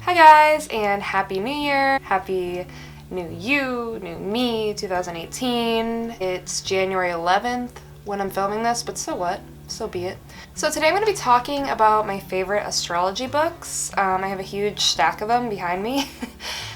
Hi guys, and Happy New Year! Happy New You, New Me, 2018. It's January 11th when I'm filming this, but so what? So be it. So today I'm going to be talking about my favorite astrology books. I have a huge stack of them behind me.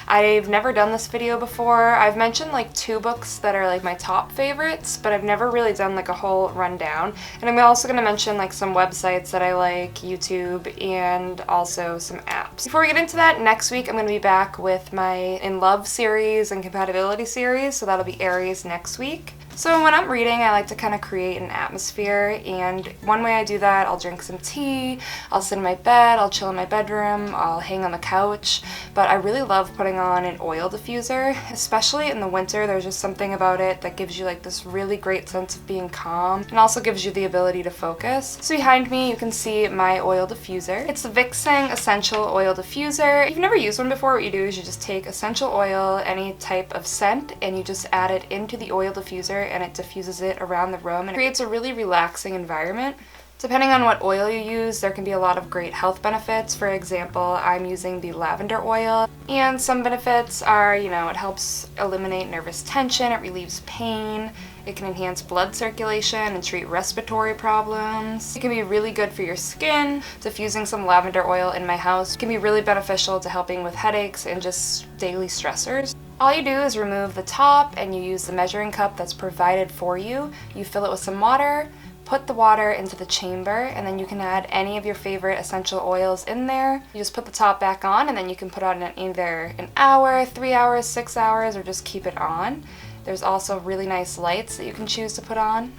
I've never done this video before. I've mentioned like 2 books that are like my top favorites, but I've never really done like a whole rundown. And I'm also going to mention like some websites that I like, YouTube, and also some apps. Before we get into that, next week I'm going to be back with my In Love series and Compatibility series, so that'll be Aries next week. So when I'm reading, I like to kind of create an atmosphere, and one way I do that, I'll drink some tea, I'll sit in my bed, I'll chill in my bedroom, I'll hang on the couch, but I really love putting on an oil diffuser, especially in the winter. There's just something about it that gives you like this really great sense of being calm, and also gives you the ability to focus. So behind me, you can see my oil diffuser. It's the Vixing Essential Oil Diffuser. If you've never used one before, what you do is you just take essential oil, any type of scent, and you just add it into the oil diffuser, and it diffuses it around the room and it creates a really relaxing environment. Depending on what oil you use, there can be a lot of great health benefits. For example, I'm using the lavender oil, and some benefits are, it helps eliminate nervous tension, it relieves pain, it can enhance blood circulation and treat respiratory problems. It can be really good for your skin. Diffusing some lavender oil in my house can be really beneficial to helping with headaches and just daily stressors. All you do is remove the top and you use the measuring cup that's provided for you. You fill it with some water, put the water into the chamber, and then you can add any of your favorite essential oils in there. You just put the top back on, and then you can put on either an hour, 3 hours, 6 hours, or just keep it on. There's also really nice lights that you can choose to put on.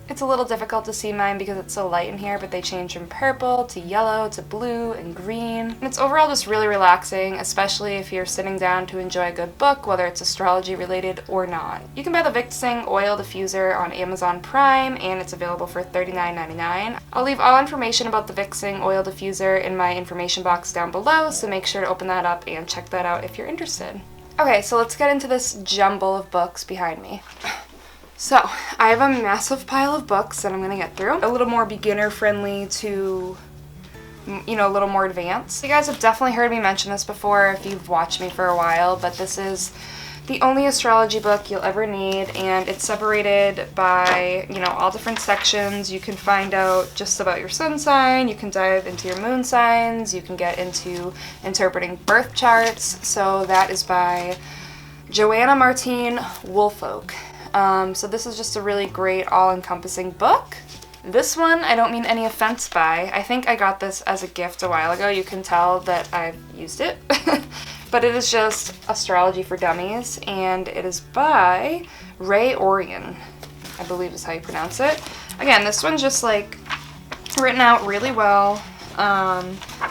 It's a little difficult to see mine because it's so light in here, but they change from purple to yellow to blue and green. And it's overall just really relaxing, especially if you're sitting down to enjoy a good book, whether it's astrology related or not. You can buy the Vixing Oil Diffuser on Amazon Prime, and it's available for $39.99. I'll leave all information about the Vixing Oil Diffuser in my information box down below, so make sure to open that up and check that out if you're interested. Okay, so let's get into this jumble of books behind me. So, I have a massive pile of books that I'm going to get through. A little more beginner friendly to, a little more advanced. You guys have definitely heard me mention this before if you've watched me for a while, but this is the only astrology book you'll ever need, and it's separated by, all different sections. You can find out just about your sun sign, you can dive into your moon signs, you can get into interpreting birth charts. So that is by Joanna Martine Woolfolk. So this is just a really great all-encompassing book. This one, I don't mean any offense by. I think I got this as a gift a while ago. You can tell that I've used it. But it is just Astrology for Dummies, and it is by Ray Orion, I believe is how you pronounce it. Again, this one's just like written out really well.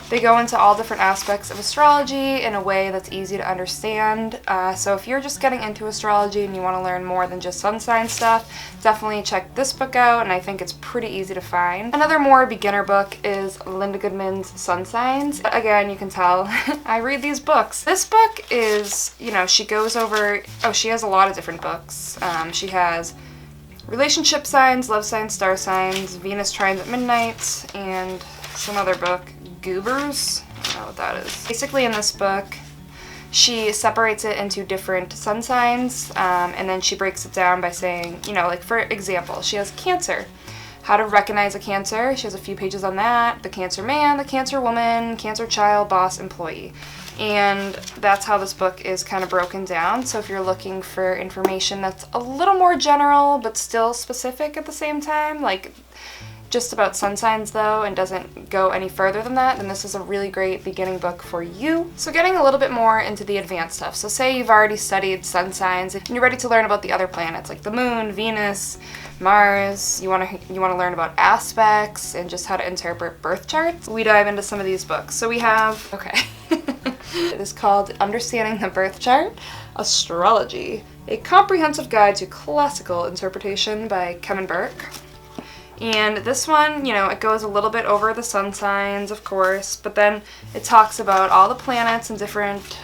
They go into all different aspects of astrology in a way that's easy to understand. So if you're just getting into astrology and you want to learn more than just sun sign stuff, definitely check this book out, and I think it's pretty easy to find. Another more beginner book is Linda Goodman's Sun Signs. Again, you can tell I read these books. This book is, she goes over, she has a lot of different books. She has relationship signs, love signs, star signs, Venus trines at midnight, and some other book, Goobers. I don't know what that is. Basically in this book, she separates it into different sun signs, and then she breaks it down by saying, like for example, she has Cancer. How to recognize a Cancer. She has a few pages on that. The Cancer man, the Cancer woman, Cancer child, boss, employee. And that's how this book is kind of broken down. So if you're looking for information that's a little more general but still specific at the same time, like just about sun signs though, and doesn't go any further than that, then this is a really great beginning book for you. So getting a little bit more into the advanced stuff. So say you've already studied sun signs and you're ready to learn about the other planets like the moon, Venus, Mars. You want to learn about aspects and just how to interpret birth charts. We dive into some of these books. So we have, it is called Understanding the Birth Chart, Astrology, a comprehensive guide to classical interpretation by Kevin Burke. And this one, it goes a little bit over the sun signs, of course, but then it talks about all the planets and different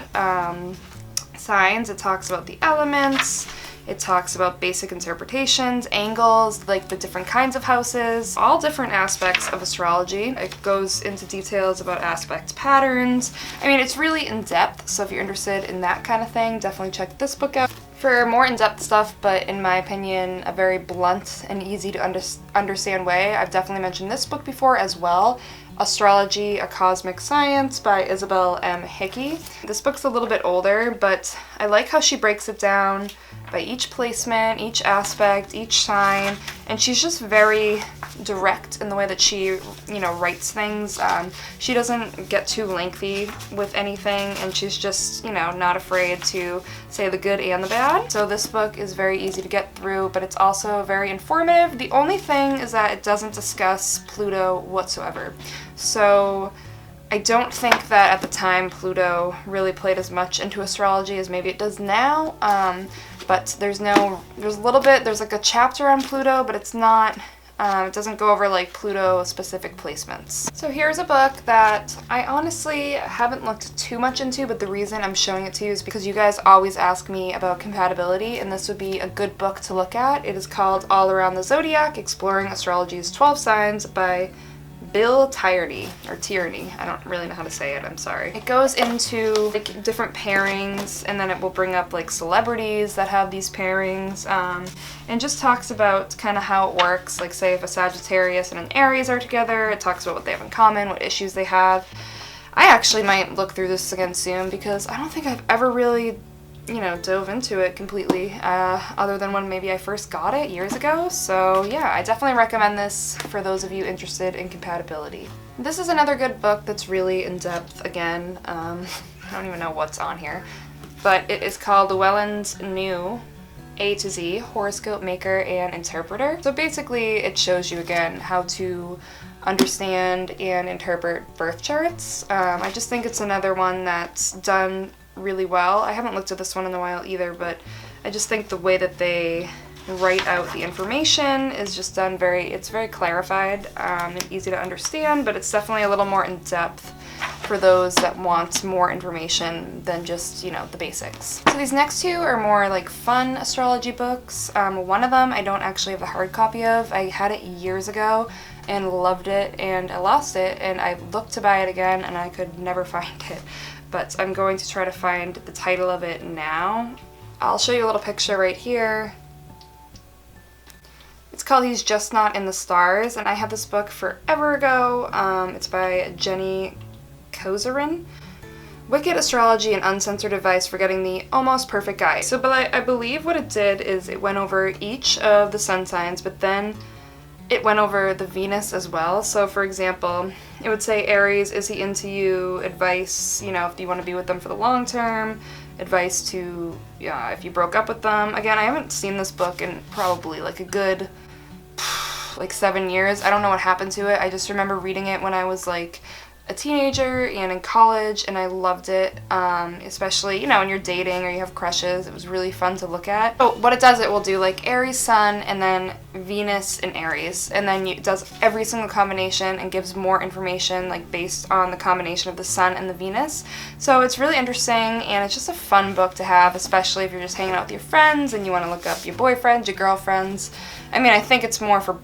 signs. It talks about the elements. It talks about basic interpretations, angles, like the different kinds of houses, all different aspects of astrology. It goes into details about aspect patterns. I mean, it's really in-depth, so if you're interested in that kind of thing, definitely check this book out. For more in-depth stuff, but in my opinion, a very blunt and easy to understand way, I've definitely mentioned this book before as well. Astrology, A Cosmic Science by Isabel M. Hickey. This book's a little bit older, but I like how she breaks it down by each placement, each aspect, each sign, and she's just very direct in the way that she, writes things. She doesn't get too lengthy with anything, and she's just, not afraid to say the good and the bad. So this book is very easy to get through, but it's also very informative. The only thing is that it doesn't discuss Pluto whatsoever. So I don't think that at the time Pluto really played as much into astrology as maybe it does now. But there's like a chapter on Pluto, but it's not, it doesn't go over like Pluto specific placements. So here's a book that I honestly haven't looked too much into, but the reason I'm showing it to you is because you guys always ask me about compatibility, and this would be a good book to look at. It is called All Around the Zodiac, Exploring Astrology's 12 Signs by Bill Tierney, I don't really know how to say it, I'm sorry. It goes into like different pairings, and then it will bring up like celebrities that have these pairings, and just talks about kind of how it works. Like say if a Sagittarius and an Aries are together, it talks about what they have in common, what issues they have. I actually might look through this again soon because I don't think I've ever really dove into it completely, other than when maybe I first got it years ago. So yeah, I definitely recommend this for those of you interested in compatibility. This is another good book that's really in-depth again. I don't even know what's on here, but it is called Llewellyn's New A to Z, Horoscope Maker and Interpreter. So basically it shows you again how to understand and interpret birth charts. I just think it's another one that's done really well. I haven't looked at this one in a while either, but I just think the way that they write out the information is just done it's very clarified and easy to understand, but it's definitely a little more in depth for those that want more information than just, the basics. So these next two are more like fun astrology books. One of them I don't actually have the hard copy of. I had it years ago and loved it, and I lost it, and I looked to buy it again and I could never find it. But I'm going to try to find the title of it now. I'll show you a little picture right here. It's called He's Just Not in the Stars, and I had this book forever ago. It's by Jenny Kozerin. Wicked Astrology and Uncensored Advice for Getting the Almost Perfect Guide. So but I believe what it did is it went over each of the sun signs, but then it went over the Venus as well. So for example, it would say Aries, is he into you? Advice, if you want to be with them for the long term. Advice to, if you broke up with them. Again, I haven't seen this book in probably like a good, 7 years. I don't know what happened to it. I just remember reading it when I was like a teenager and in college, and I loved it, especially, when you're dating or you have crushes. It was really fun to look at. So what it does, it will do like Aries Sun and then Venus in Aries, and then it does every single combination and gives more information like based on the combination of the Sun and the Venus. So it's really interesting, and it's just a fun book to have, especially if you're just hanging out with your friends and you want to look up your boyfriends, your girlfriends. I mean, I think it's more for,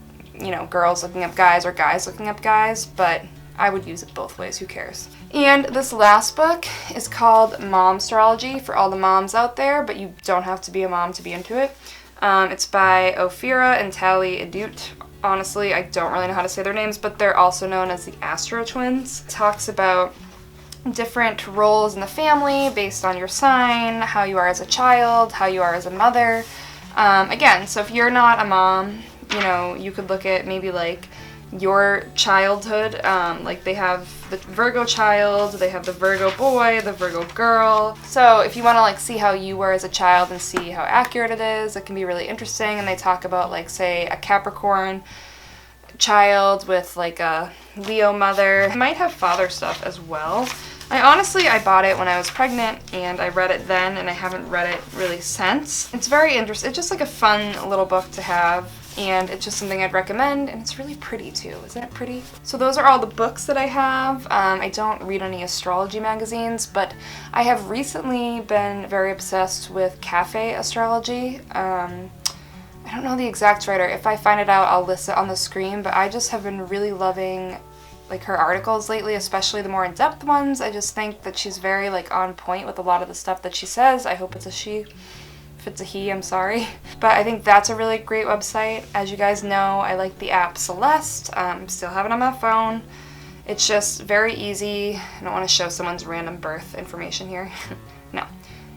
girls looking up guys or guys looking up guys, but I would use it both ways, who cares? And this last book is called Mom Astrology, for all the moms out there, but you don't have to be a mom to be into it. It's by Ophira and Tally Edut. Honestly, I don't really know how to say their names, but they're also known as the Astro Twins. It talks about different roles in the family based on your sign, how you are as a child, how you are as a mother. Again, so if you're not a mom, you could look at maybe like your childhood, like they have the Virgo child, they have the Virgo boy, the Virgo girl. So if you want to like see how you were as a child and see how accurate it is, it can be really interesting. And they talk about like, say, a Capricorn child with like a Leo mother. It might have father stuff as well. I bought it when I was pregnant, and I read it then, and I haven't read it really since. It's very interesting. It's just like a fun little book to have. and it's just something I'd recommend, and it's really pretty too. Isn't it pretty? So those are all the books that I have. I don't read any astrology magazines, but I have recently been very obsessed with cafe astrology. I don't know the exact writer. If I find it out, I'll list it on the screen, but I just have been really loving like her articles lately, especially the more in-depth ones. I just think that she's very like on point with a lot of the stuff that she says. I hope it's a she. If it's a he, I'm sorry. But I think that's a really great website. As you guys know, I like the app Celeste. Still have it on my phone. It's just very easy. I don't want to show someone's random birth information here. No.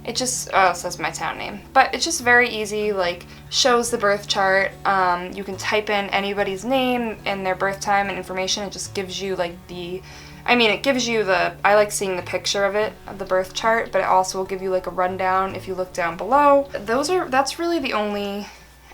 It just says my town name. But it's just very easy, like shows the birth chart. You can type in anybody's name and their birth time and information. It just gives you like it gives you I like seeing the picture of it, of the birth chart, but it also will give you like a rundown if you look down below. That's really the only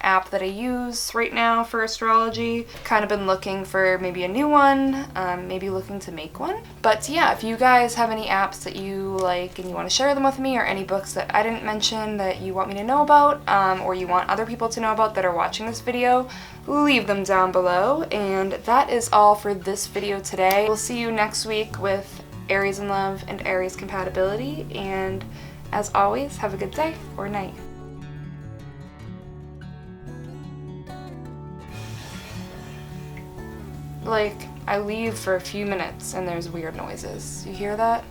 app that I use right now for astrology. Kind of been looking for maybe a new one, maybe looking to make one. But yeah, if you guys have any apps that you like and you want to share them with me, or any books that I didn't mention that you want me to know about, or you want other people to know about that are watching this video, leave them down below. And that is all for this video today. We'll see you next week with Aries in love and Aries compatibility, and as always, have a good day or night. Like, I leave for a few minutes and there's weird noises. You hear that?